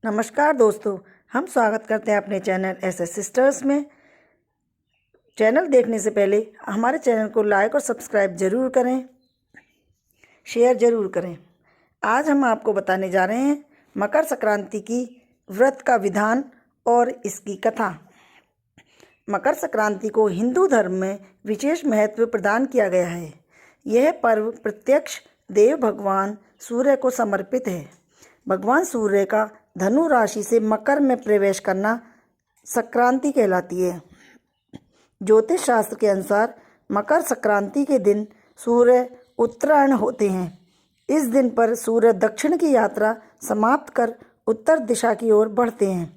नमस्कार दोस्तों, हम स्वागत करते हैं अपने चैनल एसएस सिस्टर्स में। चैनल देखने से पहले हमारे चैनल को लाइक और सब्सक्राइब ज़रूर करें, शेयर ज़रूर करें। आज हम आपको बताने जा रहे हैं मकर संक्रांति की व्रत का विधान और इसकी कथा। मकर संक्रांति को हिंदू धर्म में विशेष महत्व प्रदान किया गया है। यह पर्व प्रत्यक्ष देव भगवान सूर्य को समर्पित है। भगवान सूर्य का धनु राशि से मकर में प्रवेश करना संक्रांति कहलाती है। ज्योतिष शास्त्र के अनुसार मकर संक्रांति के दिन सूर्य उत्तरायण होते हैं। इस दिन पर सूर्य दक्षिण की यात्रा समाप्त कर उत्तर दिशा की ओर बढ़ते हैं।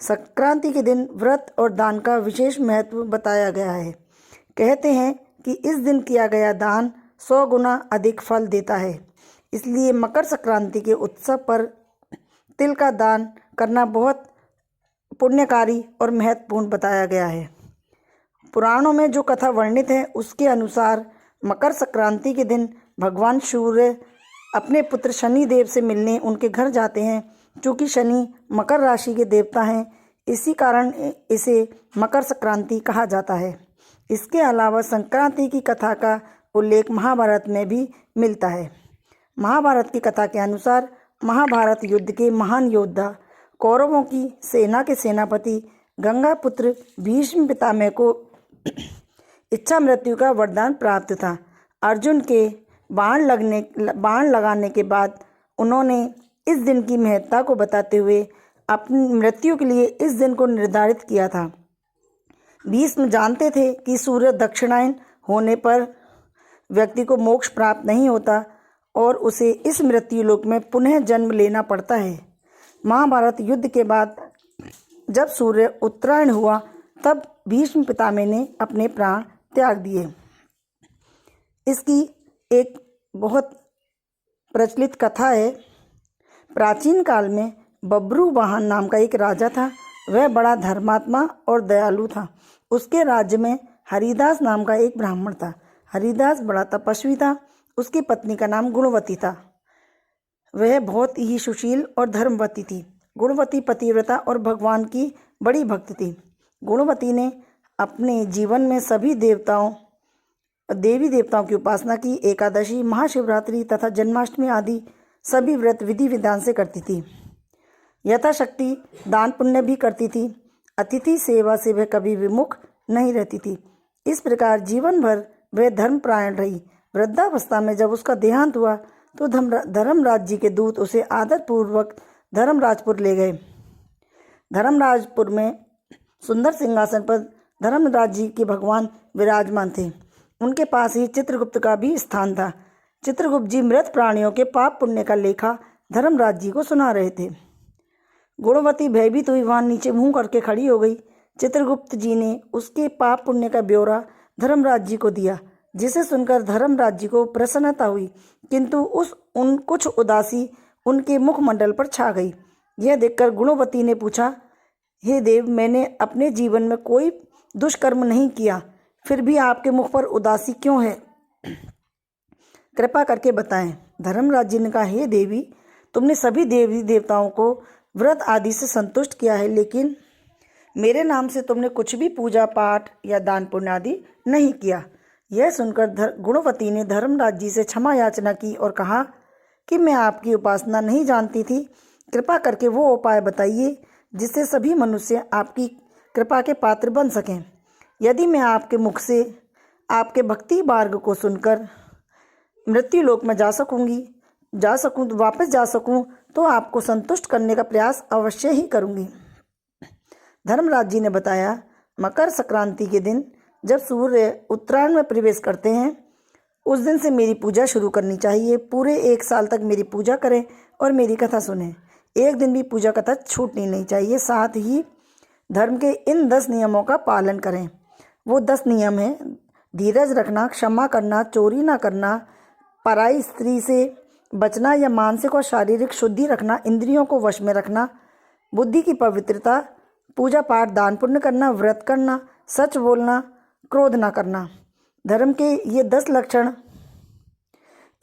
संक्रांति के दिन व्रत और दान का विशेष महत्व बताया गया है। कहते हैं कि इस दिन किया गया दान 100 गुना अधिक फल देता है। इसलिए मकर संक्रांति के उत्सव पर तिल का दान करना बहुत पुण्यकारी और महत्वपूर्ण बताया गया है। पुराणों में जो कथा वर्णित है उसके अनुसार मकर संक्रांति के दिन भगवान सूर्य अपने पुत्र शनि देव से मिलने उनके घर जाते हैं। चूँकि शनि मकर राशि के देवता हैं, इसी कारण इसे मकर संक्रांति कहा जाता है। इसके अलावा संक्रांति की कथा का उल्लेख महाभारत में भी मिलता है। महाभारत की कथा के अनुसार महाभारत युद्ध के महान योद्धा कौरवों की सेना के सेनापति गंगापुत्र भीष्म पितामह को इच्छा मृत्यु का वरदान प्राप्त था। अर्जुन के बाण लगाने के बाद उन्होंने इस दिन की महत्ता को बताते हुए अपनी मृत्यु के लिए इस दिन को निर्धारित किया था। भीष्म जानते थे कि सूर्य दक्षिणायन होने पर व्यक्ति को मोक्ष प्राप्त नहीं होता और उसे इस मृत्यु लोक में पुनः जन्म लेना पड़ता है। महाभारत युद्ध के बाद जब सूर्य उत्तरायण हुआ तब भीष्म पितामह ने अपने प्राण त्याग दिए। इसकी एक बहुत प्रचलित कथा है। प्राचीन काल में बब्रुवाहन नाम का एक राजा था। वह बड़ा धर्मात्मा और दयालु था। उसके राज्य में हरिदास नाम का एक ब्राह्मण था। हरिदास बड़ा तपस्वी था। उसकी पत्नी का नाम गुणवती था। वह बहुत ही सुशील और धर्मवती थी। गुणवती पतिव्रता और भगवान की बड़ी भक्त थी। गुणवती ने अपने जीवन में सभी देवी देवताओं की उपासना की। एकादशी, महाशिवरात्रि तथा जन्माष्टमी आदि सभी व्रत विधि विधान से करती थी। यथाशक्ति दान पुण्य भी करती थी। अतिथि सेवा से वह कभी विमुख नहीं रहती थी। इस प्रकार जीवन भर वह धर्मपरायण रही। वृद्धावस्था में जब उसका देहांत हुआ तो धर्मराज जी के दूत उसे आदरपूर्वक धर्मराजपुर ले गए। धर्मराजपुर में सुंदर सिंहासन पर धर्मराज जी के भगवान विराजमान थे। उनके पास ही चित्रगुप्त का भी स्थान था। चित्रगुप्त जी मृत प्राणियों के पाप पुण्य का लेखा धर्मराज जी को सुना रहे थे। गुणवती भयभीत हुई वहां नीचे मुंह करके खड़ी हो गई। चित्रगुप्त जी ने उसके पाप पुण्य का ब्यौरा धर्मराज जी को दिया, जिसे सुनकर धर्मराज जी को प्रसन्नता हुई, किंतु कुछ उदासी उनके मुखमंडल पर छा गई। यह देखकर गुणवती ने पूछा, हे देव, मैंने अपने जीवन में कोई दुष्कर्म नहीं किया, फिर भी आपके मुख पर उदासी क्यों है? कृपा करके बताएं। धर्मराज जी ने कहा, हे देवी, तुमने सभी देवी देवताओं को व्रत आदि से संतुष्ट किया है, लेकिन मेरे नाम से तुमने कुछ भी पूजा पाठ या दान पुण्य आदि नहीं किया। यह सुनकर गुणवती ने धर्मराज जी से क्षमा याचना की और कहा कि मैं आपकी उपासना नहीं जानती थी। कृपा करके वो उपाय बताइए जिससे सभी मनुष्य आपकी कृपा के पात्र बन सकें। यदि मैं आपके मुख से आपके भक्ति मार्ग को सुनकर मृत्यु लोक में वापस जा सकूं तो आपको संतुष्ट करने का प्रयास अवश्य ही करूंगी। धर्मराज जी ने बताया, मकर संक्रांति के दिन जब सूर्य उत्तरायण में प्रवेश करते हैं उस दिन से मेरी पूजा शुरू करनी चाहिए। पूरे 1 साल तक मेरी पूजा करें और मेरी कथा सुनें। एक दिन भी पूजा कथा छूटनी नहीं चाहिए। साथ ही धर्म के इन 10 नियमों का पालन करें। वो 10 नियम हैं: धीरज रखना, क्षमा करना, चोरी ना करना, पराई स्त्री से बचना या मानसिक और शारीरिक शुद्धि रखना, इंद्रियों को वश में रखना, बुद्धि की पवित्रता, पूजा पाठ दान पुण्य करना, व्रत करना, सच बोलना, क्रोध ना करना। धर्म के ये 10 लक्षण,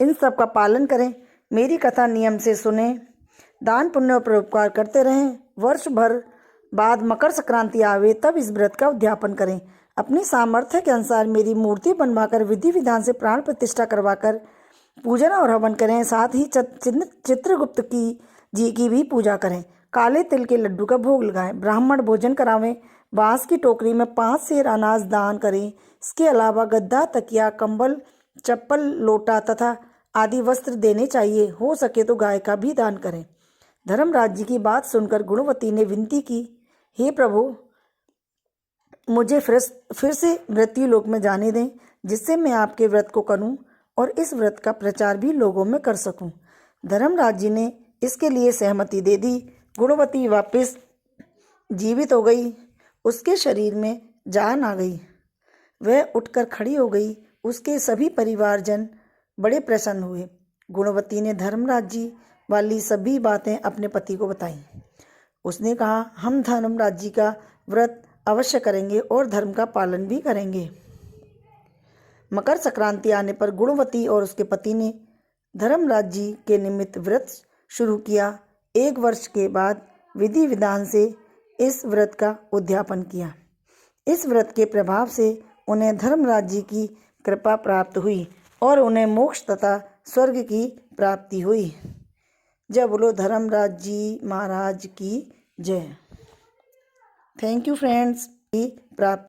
इन सब का पालन करें। मेरी कथा नियम से सुने। दान पुण्य और परोपकार करते रहें। वर्ष भर बाद मकर संक्रांति आवे तब इस व्रत का उद्यापन करें। अपनी सामर्थ्य के अनुसार मेरी मूर्ति बनवाकर विधि विधान से प्राण प्रतिष्ठा करवाकर पूजन और हवन करें। साथ ही चित्रगुप्त जी की भी पूजा करें। काले तिल के लड्डू का भोग लगाएं। ब्राह्मण भोजन करावें। बांस की टोकरी में 5 सेर अनाज दान करें। इसके अलावा गद्दा, तकिया, कंबल, चप्पल, लोटा तथा आदि वस्त्र देने चाहिए। हो सके तो गाय का भी दान करें। धर्मराज जी की बात सुनकर गुणवती ने विनती की, हे प्रभु, मुझे फिर से मृत्यु लोक में जाने दें, जिससे मैं आपके व्रत को करूं और इस व्रत का प्रचार भी लोगों में कर सकूं। धर्मराज जी ने इसके लिए सहमति दे दी। गुणवती वापस जीवित हो गई। उसके शरीर में जान आ गई। वह उठकर खड़ी हो गई। उसके सभी परिवारजन बड़े प्रसन्न हुए। गुणवती ने धर्मराज जी वाली सभी बातें अपने पति को बताईं। उसने कहा, हम धर्मराज जी का व्रत अवश्य करेंगे और धर्म का पालन भी करेंगे। मकर संक्रांति आने पर गुणवती और उसके पति ने धर्मराज जी के निमित्त व्रत शुरू किया। 1 वर्ष के बाद विधि विधान से इस व्रत का उद्यापन किया। इस व्रत के प्रभाव से उन्हें धर्मराज जी की कृपा प्राप्त हुई और उन्हें मोक्ष तथा स्वर्ग की प्राप्ति हुई। जय बोलो धर्मराज जी महाराज की जय। Thank you friends. प्राप्त